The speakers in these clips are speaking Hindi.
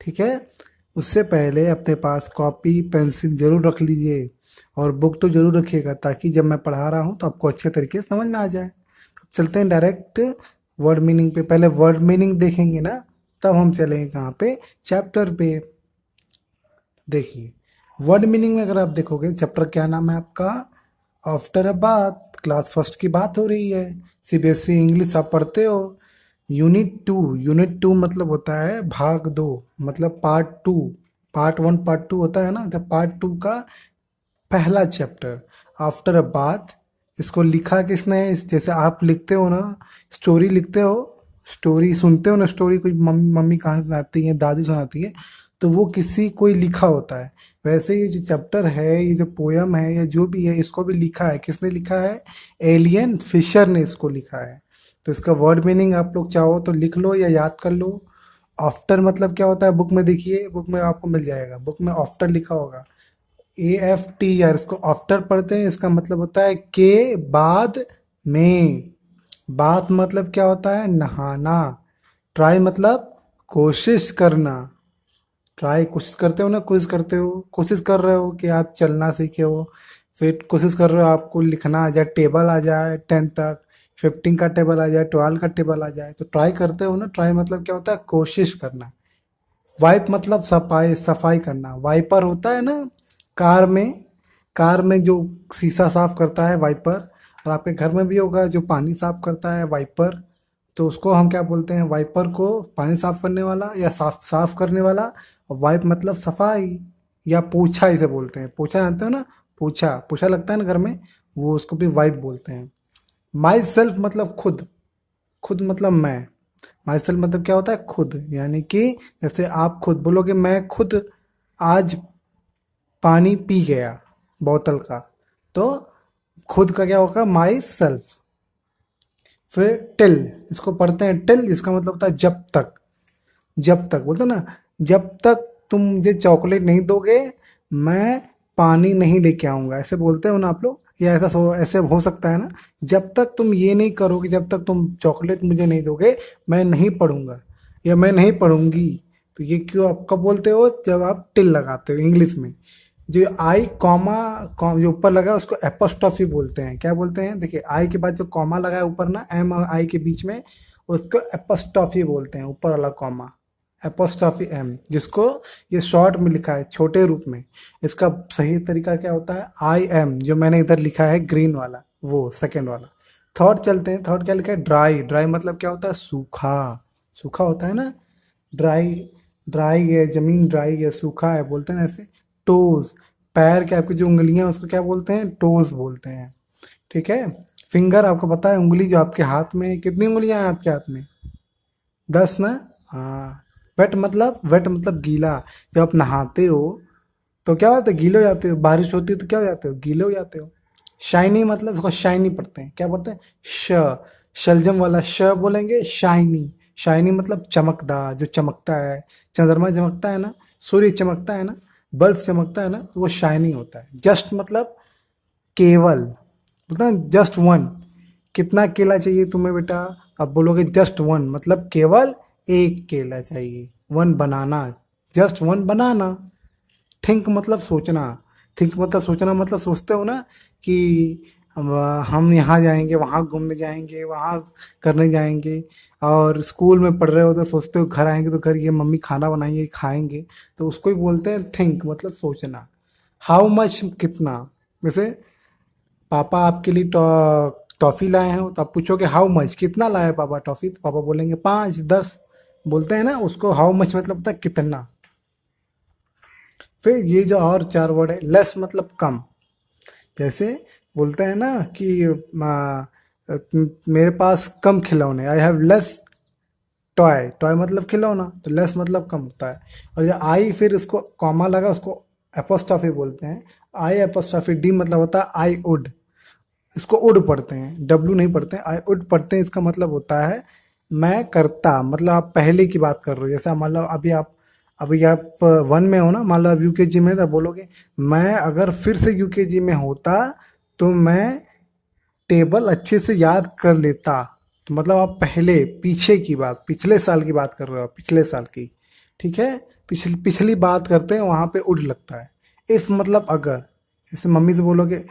ठीक है। उससे पहले अपने पास कॉपी पेंसिल जरूर रख लीजिए और बुक तो जरूर रखिएगा, ताकि जब मैं पढ़ा रहा हूँ तो आपको अच्छे तरीके से समझ में आ जाए। तो चलते हैं डायरेक्ट वर्ड मीनिंग पे। पहले वर्ड मीनिंग देखेंगे ना, तब हम चलेंगे कहाँ पे, चैप्टर पे। देखिए, वर्ड मीनिंग में अगर आप देखोगे, चैप्टर क्या नाम है आपका, आफ्टर अ बात। क्लास फर्स्ट की बात हो रही है, सीबीएसई इंग्लिश आप पढ़ते हो। यूनिट टू मतलब होता है भाग दो, मतलब part two. Part one part two होता है ना, जब पार्ट टू का पहला चैप्टर आफ्टर अ बात। इसको लिखा किसने है, जैसे आप लिखते हो ना, स्टोरी लिखते हो, स्टोरी सुनते हो ना, स्टोरी कोई मम्मी मम्मी कहाँ सुनाती है, दादी सुनाती है, तो वो किसी कोई लिखा होता है। वैसे ये जो चैप्टर है, ये जो पोयम है या जो भी है, इसको भी लिखा है, किसने लिखा है, एलियन फिशर ने इसको लिखा है। तो इसका वर्ड मीनिंग आप लोग चाहो तो लिख लो या याद कर लो। आफ्टर मतलब क्या होता है, बुक में देखिए, बुक में आपको मिल जाएगा, बुक में आफ्टर लिखा होगा, AFT यार, इसको आफ्टर पढ़ते हैं, इसका मतलब होता है के बाद में। बात मतलब क्या होता है, नहाना। ट्राई मतलब कोशिश करना। ट्राई कोशिश करते हो ना, कोशिश करते हो, कोशिश कर रहे हो कि आप चलना सीखे हो, फिर कोशिश कर रहे हो आपको लिखना आ जाए, टेबल आ जाए 10 तक, 15 का टेबल आ जाए, 12 का टेबल आ जाए, तो ट्राई करते हो ना। ट्राई मतलब क्या होता है, कोशिश करना। वाइप मतलब सफाई, सफाई करना। वाइपर होता है ना कार में, कार में जो शीशा साफ करता है वाइपर, और आपके घर में भी होगा जो पानी साफ करता है वाइपर। तो उसको हम क्या बोलते हैं, वाइपर को पानी साफ करने वाला या साफ साफ करने वाला। और वाइप मतलब सफाई, या पोछा इसे बोलते हैं, पोछा जानते हो ना, पोछा पोछा लगता है ना घर में, वो उसको भी वाइप बोलते हैं। माई सेल्फ मतलब खुद, खुद मतलब मैं। माई सेल्फ मतलब क्या होता है, खुद, यानी कि जैसे आप खुद बोलोगे मैं खुद आज पानी पी गया बोतल का, तो खुद का क्या होगा, माई सेल्फ। फिर टिल, इसको पढ़ते हैं टिल, इसका मतलब होता है जब तक। जब तक बोलते हैं ना, जब तक तुम मुझे चॉकलेट नहीं दोगे, मैं पानी नहीं लेके आऊंगा, ऐसे बोलते हो ना आप लोग, या ऐसे हो सकता है ना, जब तक तुम ये नहीं करोगे, जब तक तुम चॉकलेट मुझे नहीं दोगे, मैं नहीं पढ़ूंगा या मैं नहीं पढ़ूंगी। तो ये क्यों आप कब बोलते हो, जब आप टिल लगाते हो इंग्लिश में। जो आई कॉमा, जो ऊपर लगा है उसको एपोस्ट्रॉफी बोलते हैं। क्या बोलते हैं, देखिए आई के बाद जो कॉमा लगा है ऊपर ना, एम और आई के बीच में, उसको एपोस्ट्रॉफी बोलते हैं, ऊपर वाला कॉमा, एपोस्ट्रॉफी एम, जिसको ये शॉर्ट में लिखा है छोटे रूप में। इसका सही तरीका क्या होता है, आई एम, जो मैंने इधर लिखा है ग्रीन वाला, वो सेकेंड वाला। थर्ड चलते हैं, थर्ड क्या लिखा है, ड्राई। ड्राई मतलब क्या होता है, सूखा। सूखा होता है ना, ड्राई। ड्राई है, जमीन ड्राई है, सूखा है, बोलते हैं ना ऐसे। टोज, पैर के आपकी जो उंगलियां हैं उसको क्या बोलते हैं, टोज बोलते हैं। ठीक है। फिंगर आपको पता है, उंगली जो आपके हाथ में, कितनी उंगलियां हैं आपके हाथ में, 10 ना। हाँ। वेट मतलब गीला। जब आप नहाते हो तो क्या होता है, गीले हो जाते हो, बारिश होती है तो क्या हो जाते हो, गीले हो जाते हो। शाइनी मतलब, उसको शाइनी पढ़ते हैं, क्या पढ़ते हैं, श, शलजम वाला श बोलेंगे, शाइनी। शाइनी मतलब चमकदार, जो चमकता है। चंद्रमा चमकता है ना, सूर्य चमकता है ना, बल्ब चमकता है ना, तो वो शाइनी होता है। जस्ट मतलब केवल, बोलते हैं जस्ट वन। कितना केला चाहिए तुम्हें बेटा, अब बोलोगे जस्ट वन, मतलब केवल एक केला चाहिए, वन बनाना, जस्ट वन बनाना। थिंक मतलब सोचना। थिंक मतलब सोचना, मतलब सोचते हो ना कि हम यहाँ जाएंगे, वहाँ घूमने जाएंगे, वहाँ करने जाएंगे। और स्कूल में पढ़ रहे हो तो सोचते हो घर आएंगे तो घर ये मम्मी खाना बनाएंगे खाएंगे, तो उसको ही बोलते हैं थिंक, मतलब सोचना। हाउ मच कितना, जैसे पापा आपके लिए टॉफी लाए हैं, तो आप पूछोगे हाउ मच, कितना लाए पापा टॉफी, तो पापा बोलेंगे 5 10, बोलते हैं ना उसको, हाउ मच मतलब होता है कितना। फिर ये जो और 4 वर्ड है, लेस मतलब कम। जैसे बोलते हैं ना कि मेरे पास कम खिलौने, I have less toy. Toy मतलब खिलौना, तो लेस मतलब कम होता है। और जो आई फिर उसको कॉमा लगा, उसको एपोस्ट्रॉफी बोलते हैं। आई एपोस्ट्रॉफी डी मतलब होता है आई वुड। इसको उड पढ़ते हैं, डब्लू नहीं पढ़ते हैं, आई उड पढ़ते हैं। इसका मतलब होता है मैं करता, मतलब आप पहले की बात कर रहे हो। जैसे मान लो अभी आप 1 में हो ना, मान लो आप यूकेजी में, तो बोलोगे मैं अगर फिर से यूकेजी में होता तो मैं टेबल अच्छे से याद कर लेता। तो मतलब आप पहले, पीछे की बात, पिछले साल की बात कर रहे हो, पिछले साल की। ठीक है। पिछली पिछली बात करते हैं, वहाँ पे उड लगता है। इफ मतलब अगर, जैसे मम्मी से बोलोगे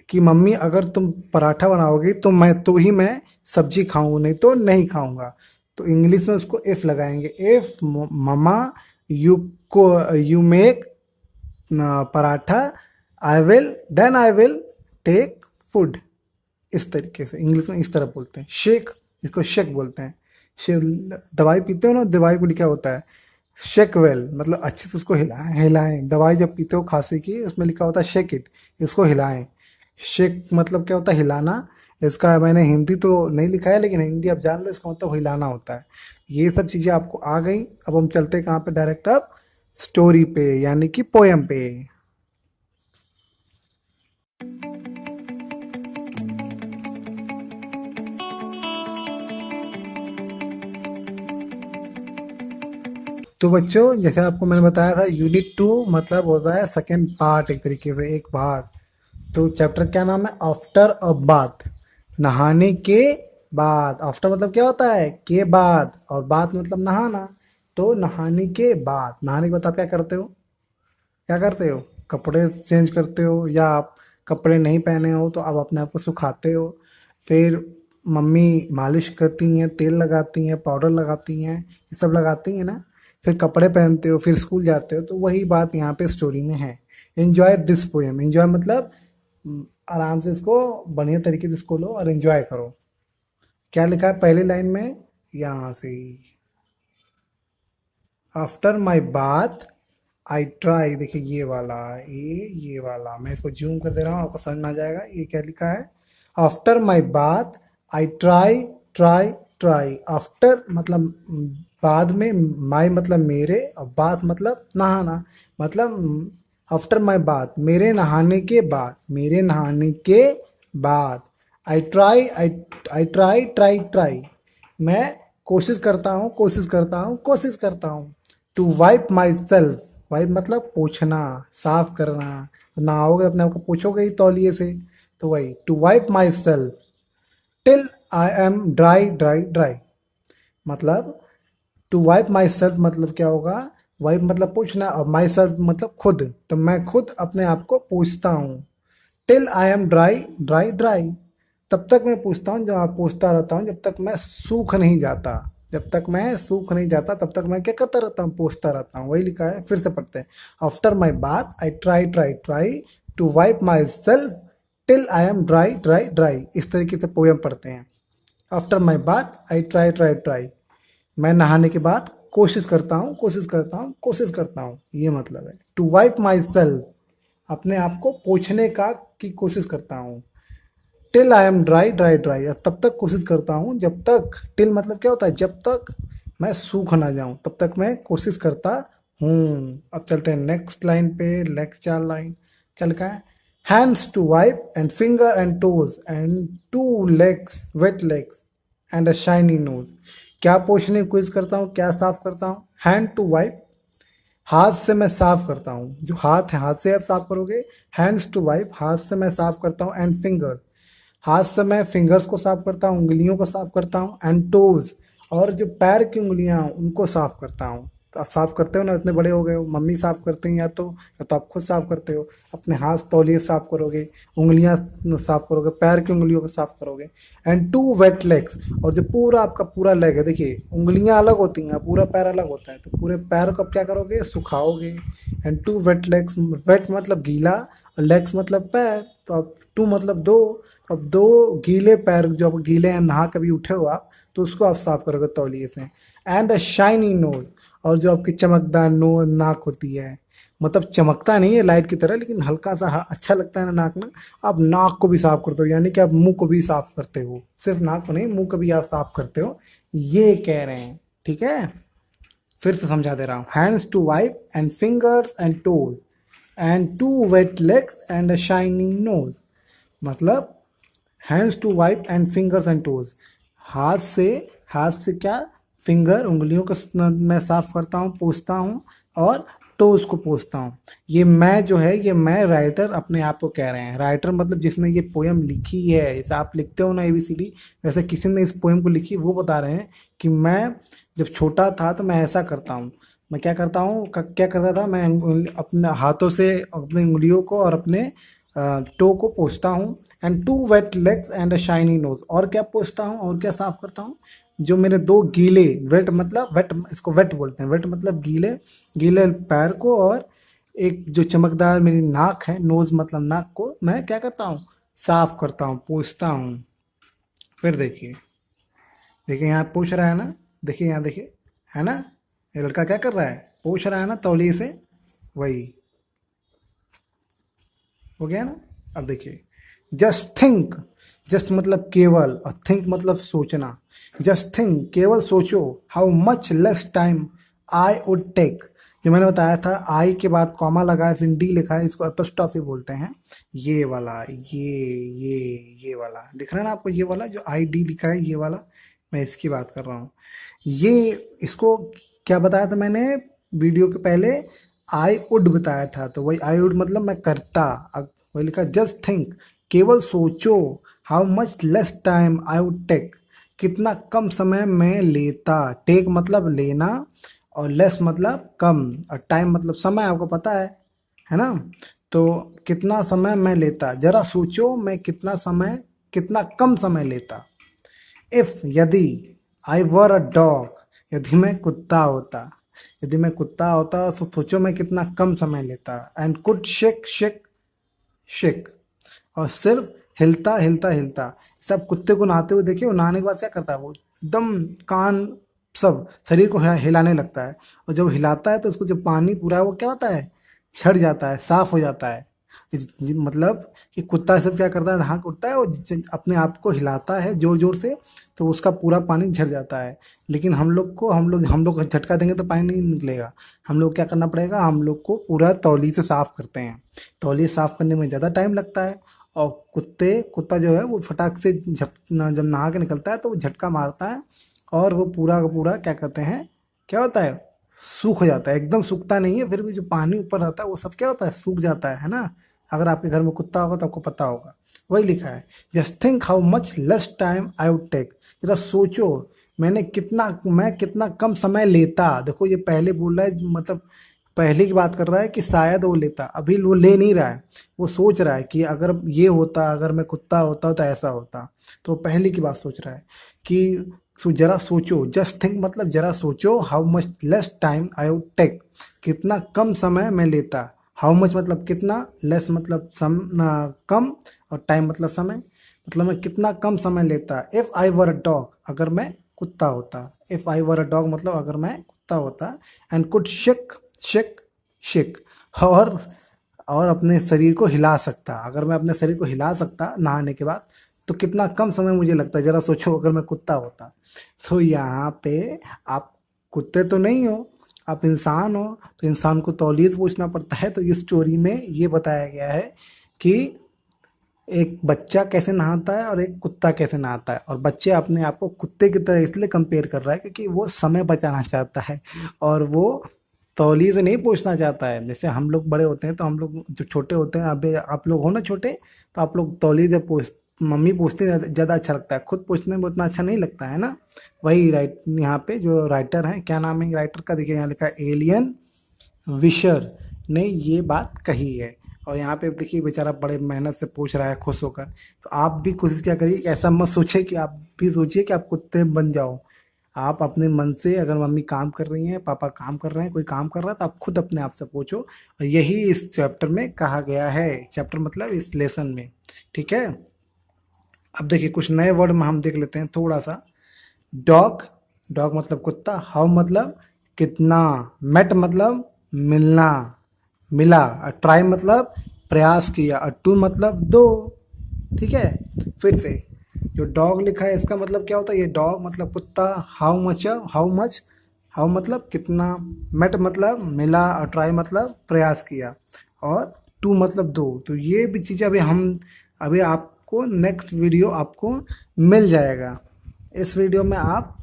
कि मम्मी अगर तुम पराठा बनाओगी तो मैं सब्जी खाऊं, नहीं तो नहीं खाऊंगा। तो इंग्लिश में उसको इफ लगाएंगे। इफ ममा यू को you make paratha, I will take food. इस तरीके से इंग्लिश में इस तरह बोलते हैं। शेक, इसको शेक बोलते हैं। दवाई पीते हो ना, दवाई को लिखा होता है शेक वेल, मतलब अच्छे से उसको हिलाएं हिलाएं। दवाई जब पीते हो खांसी की, उसमें लिखा होता है शेक इट, इसको हिलाएं। शेक मतलब क्या होता है? हिलाना। इसका मैंने हिंदी तो नहीं लिखा है, लेकिन हिंदी आप जान लो, इसका मतलब हिलाना होता है। ये सब चीज़ें आपको आ गई। अब हम चलते हैं कहाँ पे? डायरेक्ट अब स्टोरी पे, यानी कि पोयम पे। तो बच्चों, जैसे आपको मैंने बताया था, यूनिट 2 मतलब होता है सेकेंड पार्ट, एक तरीके से एक भाग। तो चैप्टर क्या नाम है? आफ्टर अ बाथ, नहाने के बाद। आफ्टर मतलब क्या होता है? के बाद, और बात मतलब नहाना। तो नहाने के बाद, नहाने के बाद आप क्या करते हो? क्या करते हो? कपड़े चेंज करते हो, या आप कपड़े नहीं पहने हो तो आप अपने आप को सुखाते हो। फिर मम्मी मालिश करती हैं, तेल लगाती हैं, पाउडर लगाती हैं, ये सब लगाती हैं ना। फिर कपड़े पहनते हो, फिर स्कूल जाते हो। तो वही बात यहाँ पे स्टोरी में है। Enjoy this poem. एंजॉय मतलब आराम से इसको बढ़िया तरीके से इसको लो और एंजॉय करो। क्या लिखा है पहली लाइन में? यहाँ से, after my bath I try. देखिए ये वाला, ये वाला मैं इसको जूम कर दे रहा हूँ, आपको समझ में आ जाएगा ये क्या लिखा है। After my bath I try, try try. After मतलब बाद में, माई मतलब मेरे, और बाथ मतलब नहाना। मतलब आफ्टर माई बाथ, मेरे नहाने के बाद, मेरे नहाने के बाद। I try, I try, try try. मैं कोशिश करता हूँ, कोशिश करता हूँ, कोशिश करता हूँ। To wipe myself, wipe मतलब पोंछना, साफ करना। नहाओगे अपने आप को पोंछोगे ही तौलिए से। तो वही, to wipe myself till I am dry, dry dry. मतलब टू वाइप माई सेल्फ मतलब क्या होगा? वाइप मतलब पूछना, और माई सेल्फ मतलब खुद। तो मैं खुद अपने आप को पूछता हूँ। Till I am dry, dry dry. तब तक मैं पूछता हूँ, जब आप पूछता रहता हूँ, जब तक मैं सूख नहीं जाता। जब तक मैं सूख नहीं जाता तब तक मैं क्या करता रहता हूँ? पूछता रहता हूँ। वही लिखा है, फिर से पढ़ते हैं। After my bath I try, try try to wipe myself till I am dry, dry dry. इस तरीके से पोएम पढ़ते हैं। After my bath I try, try try. मैं नहाने के बाद कोशिश करता हूँ, कोशिश करता हूँ, कोशिश करता हूँ, ये मतलब है। टू वाइप माई सेल्फ, अपने आप को पोंछने का की कोशिश करता हूँ। Till I am dry, dry dry, तब तक कोशिश करता हूँ जब तक, टिल मतलब क्या होता है? जब तक मैं सूख ना जाऊं तब तक मैं कोशिश करता हूँ। अब चलते हैं नेक्स्ट लाइन पे, नेक्स्ट 4 लाइन। क्या लिखा है? Hands to wipe and finger and toes and two legs, wet legs and a shiny nose. क्या पोछने की कोशिश करता हूँ, क्या साफ करता हूँ? हैंड टू वाइप, हाथ से मैं साफ करता हूँ। जो हाथ है, हाथ से आप साफ करोगे। हैंड्स टू वाइप, हाथ से मैं साफ करता हूँ। एंड फिंगर, हाथ से मैं फिंगर्स को साफ करता हूँ, उंगलियों को साफ करता हूँ। एंड टोज, और जो पैर की उंगलियां हैं, उनको साफ करता हूँ। तो आप साफ करते हो ना, इतने बड़े हो गए हो, मम्मी साफ करती हैं या तो आप खुद साफ करते हो। अपने हाथ तौलिए साफ करोगे, उंगलियां साफ करोगे, पैर की उंगलियों को साफ करोगे। एंड टू वेट लेग्स, और जो पूरा आपका पूरा लेग है, देखिए उंगलियां अलग होती हैं, पूरा पैर अलग होता है, तो पूरे पैर को आप क्या करोगे? सुखाओगे। And two wet legs, wet मतलब गीला, और लेग्स मतलब पैर। तो अब टू मतलब दो, तो अब दो गीले पैर, जो अब गीले हैं, नहा कभी उठे हो आप, तो उसको आप साफ करोगे तौलिए से। एंड अ शाइनी नोज, और जो आपकी चमकदार नाक होती है, मतलब चमकता नहीं है लाइट की तरह, लेकिन हल्का सा अच्छा लगता है ना नाक ना। आप नाक को भी साफ करते हो, यानी कि आप मुंह को भी साफ करते हो। सिर्फ नाक को नहीं, मुंह को भी आप साफ करते हो, ये कह रहे हैं। ठीक है, फिर से समझा दे रहा हूँ। Hands to wipe and fingers and toes and two wet legs and a shining nose. मतलब hands to wipe and fingers and toes, हाथ से, हाथ से क्या? फिंगर, उंगलियों को मैं साफ करता हूँ, पोंछता हूँ, और टोज को पोंछता हूँ। ये मैं जो है, ये मैं राइटर अपने आप को कह रहे हैं। राइटर मतलब जिसने ये पोएम लिखी है, जैसे आप लिखते हो ना ABCD, वैसे किसी ने इस पोएम को लिखी, वो बता रहे हैं कि मैं जब छोटा था तो मैं ऐसा करता हूँ। मैं क्या करता हूँ, क्या करता था मैं, अपने हाथों से अपनी उंगलियों को और अपने टो को पोंछता हूँ। And two wet legs and a shiny nose, और क्या पोंछता हूँ और क्या साफ करता हूँ, जो मेरे दो गीले, वेट मतलब वेट, इसको वेट बोलते हैं, वेट मतलब गीले, गीले पैर को, और एक जो चमकदार मेरी नाक है, नोज मतलब नाक को मैं क्या करता हूँ, साफ करता हूँ, पोंछता हूँ। फिर देखिए, देखिए यहाँ पूछ रहा है ना, देखिए यहाँ देखिए, है ना, ये लड़का क्या कर रहा है, पूछ रहा है ना तौलिए से, वही हो गया ना। अब देखिए, जस्ट थिंक, जस्ट मतलब केवल, और थिंक मतलब सोचना। जस्ट थिंक, केवल सोचो, how much less time I would take. जो मैंने बताया था, आई के बाद कॉमा लगा है, फिर डी लिखा है, इसको एपोस्ट्रॉफी बोलते हैं। ये वाला, ये ये वाला दिख रहा है ना आपको, ये वाला जो आई डी लिखा है, ये वाला, मैं इसकी बात कर रहा हूँ। ये, इसको क्या बताया था मैंने वीडियो के पहले, आई वुड बताया था, तो वही आई वुड मतलब मैं करता। अब वही लिखा, जस्ट थिंक, केवल सोचो, how much less time I would take, कितना कम समय में लेता। टेक मतलब लेना, और लेस मतलब कम, और टाइम मतलब समय, आपको पता है ना। तो कितना समय मैं लेता, जरा सोचो मैं कितना समय, कितना कम समय लेता। इफ, यदि, आई वर अ डॉग, यदि मैं कुत्ता होता, यदि मैं कुत्ता होता तो सोचो मैं कितना कम समय लेता। And could shake shake shake, और सिर्फ हिलता हिलता हिलता। सब कुत्ते को नहाते हुए देखिए, वो नहाने के बाद क्या करता है, वो एकदम कान, सब शरीर को हिलाने लगता है। और जब हिलाता है तो उसको जो पानी पूरा है वो क्या होता है, छड़ जाता है, साफ हो जाता है। मतलब कि कुत्ता सिर्फ क्या करता है, हाँक उठता है और अपने आप को हिलाता है जोर जोर से, तो उसका पूरा पानी झड़ जाता है। लेकिन हम लोग झटका देंगे तो पानी नहीं निकलेगा। हम लोग क्या करना पड़ेगा, हम लोग को पूरा तौली से साफ करते हैं। तौलिए साफ करने में ज़्यादा टाइम लगता है। और कुत्ता जो है वो फटाक से जब नहा के निकलता है तो वो झटका मारता है, और वो पूरा का पूरा क्या कहते हैं, क्या होता है, सूख हो जाता है। एकदम सूखता नहीं है, फिर भी जो पानी ऊपर रहता है वो सब क्या होता है, सूख जाता है ना। अगर आपके घर में कुत्ता होगा तो आपको पता होगा। वही लिखा है, just think how much less time I would take, जरा सोचो मैं कितना कम समय लेता। देखो ये पहले बोल रहा है, मतलब पहले की बात कर रहा है कि शायद वो लेता, अभी वो ले नहीं रहा है। वो सोच रहा है कि अगर ये होता, अगर मैं कुत्ता होता तो ऐसा होता। तो पहले की बात सोच रहा है कि जरा सोचो, जस्ट थिंक मतलब जरा सोचो, how much less time I would take, कितना कम समय मैं लेता। हाउ मच मतलब कितना, लेस मतलब कम, और टाइम मतलब समय, मतलब मैं कितना कम समय लेता। If I were a dog, अगर मैं कुत्ता होता। If I were a dog मतलब अगर मैं कुत्ता होता। And could shake shake shake, और अपने शरीर को हिला सकता। अगर मैं अपने शरीर को हिला सकता नहाने के बाद, तो कितना कम समय मुझे लगता है, जरा सोचो अगर मैं कुत्ता होता। तो यहाँ पे आप कुत्ते तो नहीं हो, आप इंसान हो, तो इंसान को तौलीद पूछना पड़ता है। तो इस स्टोरी में ये बताया गया है कि एक बच्चा कैसे नहाता है और एक कुत्ता कैसे नहाता है। और बच्चे अपने आप को कुत्ते की तरह इसलिए कंपेयर कर रहा है क्योंकि वो समय बचाना चाहता है, और वो तौली से नहीं पूछना चाहता है। जैसे हम लोग बड़े होते हैं तो हम लोग जो छोटे होते हैं, अभी आप लोग हो ना छोटे, तो आप लोग तौली से पूछ, मम्मी पूछते हैं, ज़्यादा अच्छा लगता है। खुद पूछने में उतना अच्छा नहीं लगता है ना। वही राइट, यहाँ पे जो राइटर हैं, क्या नाम है राइटर का, देखिए यहाँ लिखा है, एलियन विशर ने ये बात कही है। और यहाँ पे देखिए बेचारा बड़े मेहनत से पूछ रहा है, खुश होकर। तो आप भी कोशिश क्या करिए, ऐसा मत सोचिए कि आप भी सोचिए कि आप कुत्ते बन जाओ। आप अपने मन से, अगर मम्मी काम कर रही हैं, पापा काम कर रहे हैं, कोई काम कर रहा है, तो आप खुद अपने आप से पूछो। और यही इस चैप्टर में कहा गया है, चैप्टर मतलब इस लेसन में। ठीक है, अब देखिए कुछ नए वर्ड में हम देख लेते हैं थोड़ा सा। डॉग, डॉग मतलब कुत्ता। हाउ मतलब कितना। मेट मतलब मिलना, मिला। और ट्राई मतलब प्रयास किया। और टू मतलब दो। ठीक है, फिर से, जो डॉग लिखा है इसका मतलब क्या होता है, ये डॉग मतलब कुत्ता। How much, how much, how मतलब कितना। मेट मतलब मिला, और ट्राई मतलब प्रयास किया, और टू मतलब दो। तो ये भी चीज़ें अभी आपको नेक्स्ट वीडियो आपको मिल जाएगा। इस वीडियो में आप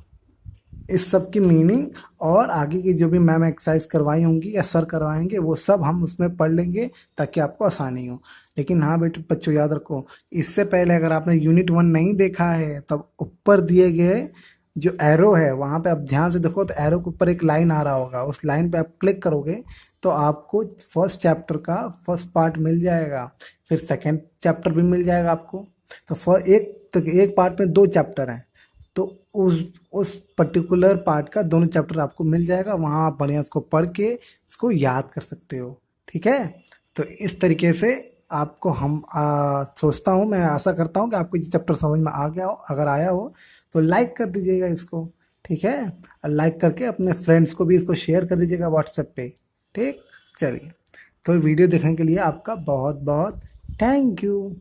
इस सब की मीनिंग और आगे की जो भी मैम एक्सरसाइज करवाई होंगी या सर करवाएंगे, वो सब हम उसमें पढ़ लेंगे ताकि आपको आसानी हो। लेकिन हाँ बेटे बच्चों, याद रखो, इससे पहले अगर आपने यूनिट 1 नहीं देखा है, तब ऊपर दिए गए जो एरो है वहाँ पे आप ध्यान से देखो तो एरो के ऊपर एक लाइन आ रहा होगा, उस लाइन पे आप क्लिक करोगे तो आपको फर्स्ट चैप्टर का फर्स्ट पार्ट मिल जाएगा, फिर सेकंड चैप्टर भी मिल जाएगा आपको। तो एक पार्ट में 2 चैप्टर हैं, तो उस पर्टिकुलर पार्ट का दोनों चैप्टर आपको मिल जाएगा, वहाँ आप बढ़िया उसको पढ़ के उसको याद कर सकते हो। ठीक है, तो इस तरीके से आपको हम सोचता हूँ, मैं आशा करता हूँ कि आपको ये चैप्टर समझ में आ गया हो। अगर आया हो तो लाइक कर दीजिएगा इसको। ठीक है, और लाइक करके अपने फ्रेंड्स को भी इसको शेयर कर दीजिएगा व्हाट्सएप पे। ठीक, चलिए, तो वीडियो देखने के लिए आपका बहुत बहुत थैंक यू।